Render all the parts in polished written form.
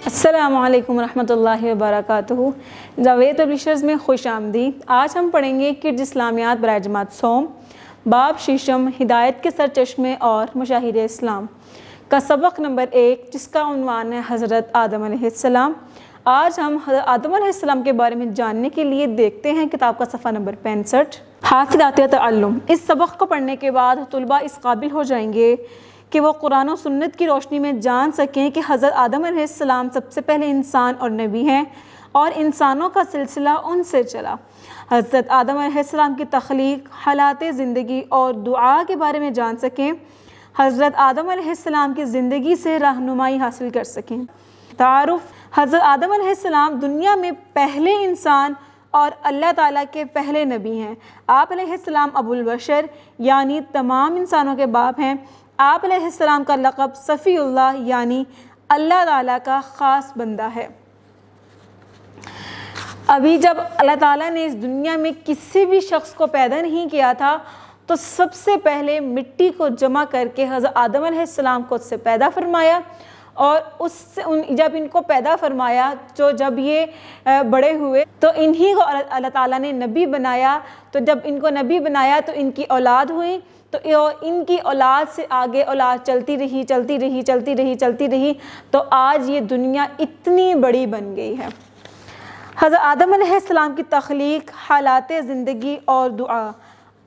السلام علیکم ورحمۃ اللہ وبرکاتہ۔ جاوید پبلشرز میں خوش آمدید۔ آج ہم پڑھیں گے کڈز اسلامیات برائے جماعت سوم، باب ششم، ہدایت کے سرچشمے اور مشاہیر اسلام کا سبق نمبر 1، جس کا عنوان ہے حضرت آدم علیہ السلام۔ آج ہم حضرت آدم علیہ السلام کے بارے میں جاننے کے لیے دیکھتے ہیں کتاب کا صفحہ نمبر 65، حاصلات تعلم۔ اس سبق کو پڑھنے کے بعد طلباء اس قابل ہو جائیں گے کہ وہ قرآن و سنت کی روشنی میں جان سکیں کہ حضرت آدم علیہ السلام سب سے پہلے انسان اور نبی ہیں اور انسانوں کا سلسلہ ان سے چلا۔ حضرت آدم علیہ السلام کی تخلیق، حالات زندگی اور دعا کے بارے میں جان سکیں۔ حضرت آدم علیہ السلام کی زندگی سے رہنمائی حاصل کر سکیں۔ تعارف: حضرت آدم علیہ السلام دنیا میں پہلے انسان اور اللہ تعالیٰ کے پہلے نبی ہیں۔ آپ علیہ السلام ابو البشر یعنی تمام انسانوں کے باپ ہیں۔ آپ علیہ السلام کا لقب صفی اللہ یعنی اللہ تعالیٰ کا خاص بندہ ہے۔ ابھی جب اللہ تعالیٰ نے اس دنیا میں کسی بھی شخص کو پیدا نہیں کیا تھا تو سب سے پہلے مٹی کو جمع کر کے حضرت آدم علیہ السلام کو اس سے پیدا فرمایا، اور جب ان کو پیدا فرمایا تو جب یہ بڑے ہوئے تو انہی کو اللہ تعالیٰ نے نبی بنایا۔ تو جب ان کو نبی بنایا تو ان کی اولاد ہوئی، تو ان کی اولاد سے آگے اولاد چلتی رہی تو آج یہ دنیا اتنی بڑی بن گئی ہے۔ حضرت آدم علیہ السلام کی تخلیق، حالات زندگی اور دعا۔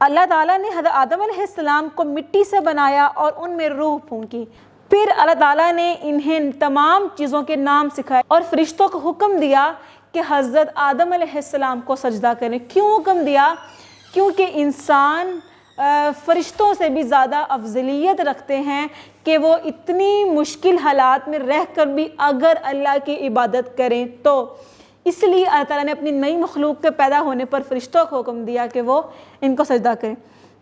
اللہ تعالیٰ نے حضرت آدم علیہ السلام کو مٹی سے بنایا اور ان میں روح پھونکی۔ پھر اللہ تعالیٰ نے انہیں تمام چیزوں کے نام سکھائے اور فرشتوں کو حکم دیا کہ حضرت آدم علیہ السلام کو سجدہ کریں۔ کیوں حکم دیا؟ کیونکہ انسان فرشتوں سے بھی زیادہ افضلیت رکھتے ہیں کہ وہ اتنی مشکل حالات میں رہ کر بھی اگر اللہ کی عبادت کریں تو اس لیے اللہ تعالیٰ نے اپنی نئی مخلوق کے پیدا ہونے پر فرشتوں کو حکم دیا کہ وہ ان کو سجدہ کریں۔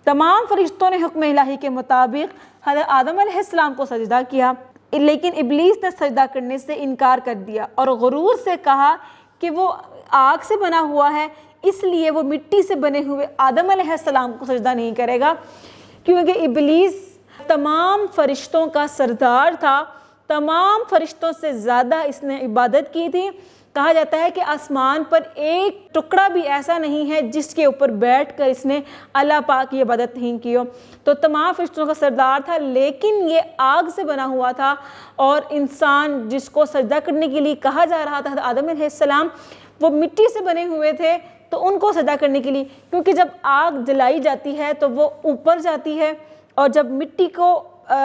تمام فرشتوں نے حکم الہی کے مطابق حضرت آدم علیہ السلام کو سجدہ کیا، لیکن ابلیس نے سجدہ کرنے سے انکار کر دیا اور غرور سے کہا کہ وہ آگ سے بنا ہوا ہے، اس لیے وہ مٹی سے بنے ہوئے آدم علیہ السلام کو سجدہ نہیں کرے گا۔ کیونکہ ابلیس تمام فرشتوں کا سردار تھا، تمام فرشتوں سے زیادہ اس نے عبادت کی تھی۔ کہا جاتا ہے کہ آسمان پر ایک ٹکڑا بھی ایسا نہیں ہے جس کے اوپر بیٹھ کر اس نے اللہ پاک کی عبادت نہیں کی ہو۔ تو تمام فرشتوں کا سردار تھا، لیکن یہ آگ سے بنا ہوا تھا، اور انسان جس کو سجدہ کرنے کے لیے کہا جا رہا تھا آدم علیہ السلام، وہ مٹی سے بنے ہوئے تھے، تو ان کو سجدہ کرنے کے لیے، کیونکہ جب آگ جلائی جاتی ہے تو وہ اوپر جاتی ہے، اور جب مٹی کو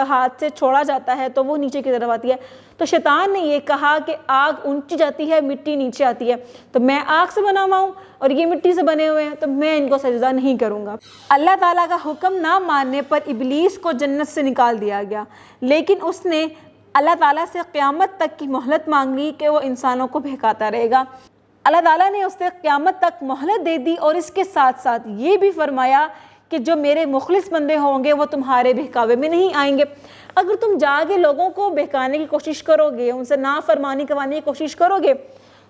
ہاتھ سے چھوڑا جاتا ہے تو وہ نیچے کی طرف آتی ہے۔ تو شیطان نے یہ کہا کہ آگ اونچی جاتی ہے، مٹی نیچے آتی ہے، تو میں آگ سے بنا ہوا ہوں اور یہ مٹی سے بنے ہوئے ہیں، تو میں ان کو سجدہ نہیں کروں گا۔ اللہ تعالیٰ کا حکم نہ ماننے پر ابلیس کو جنت سے نکال دیا گیا، لیکن اس نے اللہ تعالیٰ سے قیامت تک کی مہلت مانگ لی کہ وہ انسانوں کو بہکاتا رہے گا۔ اللہ تعالیٰ نے اس سے قیامت تک مہلت دے دی، اور اس کے ساتھ ساتھ یہ بھی فرمایا کہ جو میرے مخلص بندے ہوں گے وہ تمہارے بہکاوے میں نہیں آئیں گے۔ اگر تم جا کے لوگوں کو بہکانے کی کوشش کرو گے، ان سے نافرمانی کروانے کی کوشش کرو گے،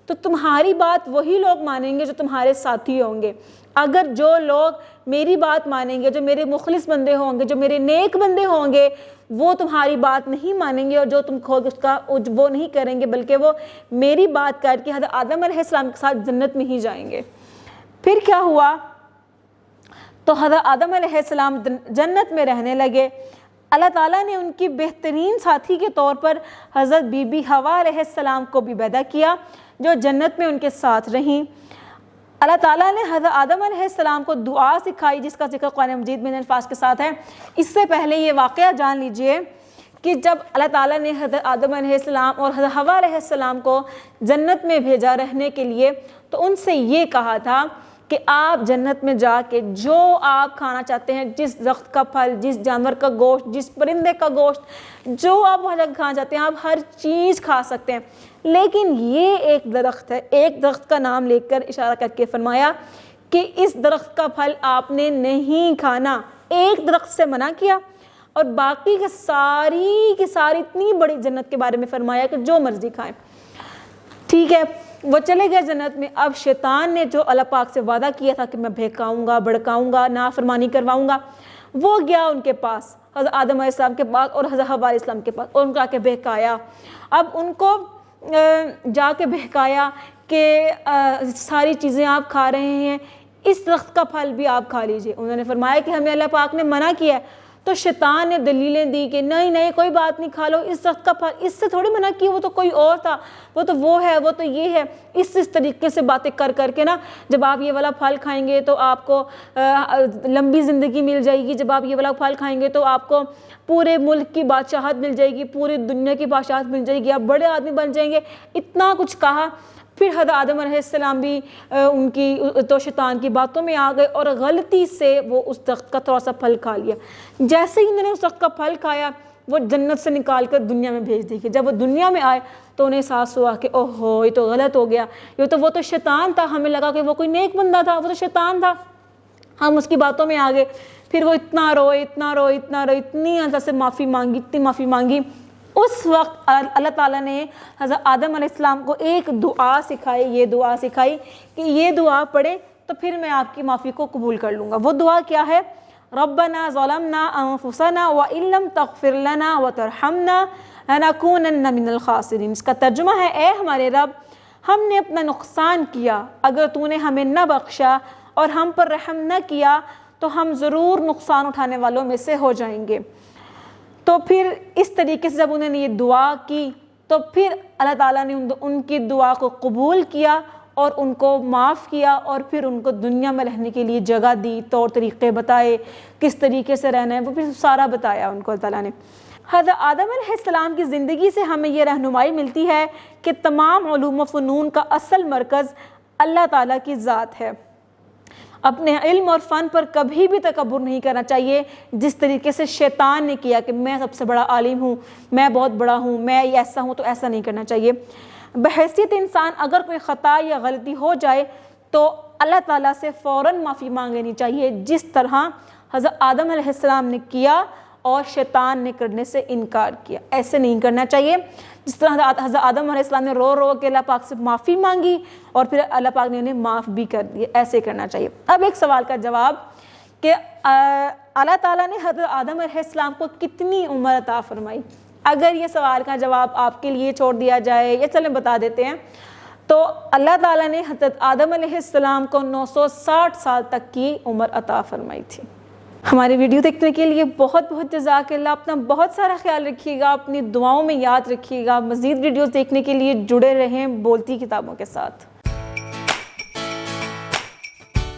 تو تمہاری بات وہی لوگ مانیں گے جو تمہارے ساتھی ہوں گے۔ اگر جو لوگ میری بات مانیں گے، جو میرے مخلص بندے ہوں گے، جو میرے نیک بندے ہوں گے، وہ تمہاری بات نہیں مانیں گے، اور جو تم کھو اس کا وہ نہیں کریں گے، بلکہ وہ میری بات کر کے حضرت آدم علیہ السلام کے ساتھ جنت میں ہی جائیں گے۔ پھر کیا ہوا؟ تو حضرت آدم علیہ السلام جنت میں رہنے لگے۔ اللہ تعالیٰ نے ان کی بہترین ساتھی کے طور پر حضرت بی بی حوا علیہ السلام کو بھی پیدا کیا، جو جنت میں ان کے ساتھ رہیں۔ اللہ تعالیٰ نے حضرت آدم علیہ السلام کو دعا سکھائی، جس کا ذکر قرآن مجید میں الفاظ کے ساتھ ہے۔ اس سے پہلے یہ واقعہ جان لیجئے کہ جب اللہ تعالیٰ نے حضرت آدم علیہ السلام اور حضرت حوا علیہ السلام کو جنت میں بھیجا رہنے کے لیے، تو ان سے یہ کہا تھا کہ آپ جنت میں جا کے جو آپ کھانا چاہتے ہیں، جس درخت کا پھل، جس جانور کا گوشت، جس پرندے کا گوشت، جو آپ وہاں جا کے کھانا چاہتے ہیں، آپ ہر چیز کھا سکتے ہیں، لیکن یہ ایک درخت ہے۔ ایک درخت کا نام لے کر اشارہ کر کے فرمایا کہ اس درخت کا پھل آپ نے نہیں کھانا۔ ایک درخت سے منع کیا، اور باقی کے ساری اتنی بڑی جنت کے بارے میں فرمایا کہ جو مرضی کھائیں۔ ٹھیک ہے، وہ چلے گئے جنت میں۔ اب شیطان نے جو اللہ پاک سے وعدہ کیا تھا کہ میں بہکاؤں گا، بھڑکاؤں گا، نافرمانی کرواؤں گا، وہ گیا ان کے پاس، حضرت آدم علیہ السلام کے پاس اور حضرت حوا علیہ السلام کے پاس، اور ان کو آ کے بہکایا۔ اب ان کو جا کے بہکایا کہ ساری چیزیں آپ کھا رہے ہیں، اس درخت کا پھل بھی آپ کھا لیجئے۔ انہوں نے فرمایا کہ ہمیں اللہ پاک نے منع کیا ہے، تو شیطان نے دلیلیں دی کہ نہیں نہیں کوئی بات نہیں، کھا لو اس درخت کا پھل، اس سے تھوڑی منع کی، وہ تو کوئی اور تھا، وہ تو وہ ہے، وہ تو یہ ہے۔ اس طریقے سے باتیں کر کر کے نا، جب آپ یہ والا پھل کھائیں گے تو آپ کو لمبی زندگی مل جائے گی، جب آپ یہ والا پھل کھائیں گے تو آپ کو پورے ملک کی بادشاہت مل جائے گی، پوری دنیا کی بادشاہت مل جائے گی، آپ بڑے آدمی بن جائیں گے، اتنا کچھ کہا۔ پھر حضرت آدم علیہ السلام بھی ان کی تو شیطان کی باتوں میں آ گئے اور غلطی سے وہ اس درخت کا تھوڑا سا پھل کھا لیا۔ جیسے ہی انہوں نے اس درخت کا پھل کھایا، وہ جنت سے نکال کر دنیا میں بھیج دی گئی۔ جب وہ دنیا میں آئے تو انہیں احساس ہوا کہ اوہو یہ تو غلط ہو گیا، وہ تو شیطان تھا، ہمیں لگا کہ وہ کوئی نیک بندہ تھا، وہ تو شیطان تھا، ہم اس کی باتوں میں آ گئے۔ پھر وہ اتنا روئے، اتنی اللہ سے معافی مانگی، اتنی معافی مانگی۔ اس وقت اللہ تعالیٰ نے حضرت آدم علیہ السلام کو ایک دعا سکھائی، یہ دعا سکھائی کہ یہ دعا پڑھے تو پھر میں آپ کی معافی کو قبول کر لوں گا۔ وہ دعا کیا ہے؟ ربنا ظلمنا انفسنا وان لم تغفر لنا وترحمنا لنکونن من الخاسرین۔ اس کا ترجمہ ہے، اے ہمارے رب، ہم نے اپنا نقصان کیا، اگر تو نے ہمیں نہ بخشا اور ہم پر رحم نہ کیا تو ہم ضرور نقصان اٹھانے والوں میں سے ہو جائیں گے۔ تو پھر اس طریقے سے جب انہوں نے یہ دعا کی تو پھر اللہ تعالیٰ نے ان کی دعا کو قبول کیا اور ان کو معاف کیا، اور پھر ان کو دنیا میں رہنے کے لیے جگہ دی، طور طریقے بتائے، کس طریقے سے رہنا ہے، وہ پھر سارا بتایا ان کو اللہ تعالیٰ نے۔ حضرت آدم علیہ السلام کی زندگی سے ہمیں یہ رہنمائی ملتی ہے کہ تمام علوم و فنون کا اصل مرکز اللہ تعالیٰ کی ذات ہے۔ اپنے علم اور فن پر کبھی بھی تکبر نہیں کرنا چاہیے، جس طریقے سے شیطان نے کیا کہ میں سب سے بڑا عالم ہوں، میں بہت بڑا ہوں، میں ایسا ہوں، تو ایسا نہیں کرنا چاہیے۔ بحیثیت انسان اگر کوئی خطا یا غلطی ہو جائے تو اللہ تعالیٰ سے فوراً معافی مانگ لینی چاہیے، جس طرح حضرت آدم علیہ السلام نے کیا اور شیطان نے کرنے سے انکار کیا۔ ایسے نہیں کرنا چاہیے، جس طرح حضرت آدم علیہ السلام نے رو رو کے اللہ پاک سے معافی مانگی اور پھر اللہ پاک نے انہیں معاف بھی کر دیا، ایسے کرنا چاہیے۔ اب ایک سوال کا جواب کہ اللہ تعالیٰ نے حضرت آدم علیہ السلام کو کتنی عمر عطا فرمائی؟ اگر یہ سوال کا جواب آپ کے لیے چھوڑ دیا جائے، یا چلیں بتا دیتے ہیں، تو اللہ تعالیٰ نے حضرت آدم علیہ السلام کو 960 سال تک کی عمر عطا فرمائی تھی۔ ہماری ویڈیو دیکھنے کے لیے بہت بہت جزاک اللہ۔ اپنا بہت سارا خیال رکھیے گا، اپنی دعاؤں میں یاد رکھیے گا۔ مزید ویڈیوز دیکھنے کے لیے جڑے رہیں بولتی کتابوں کے ساتھ۔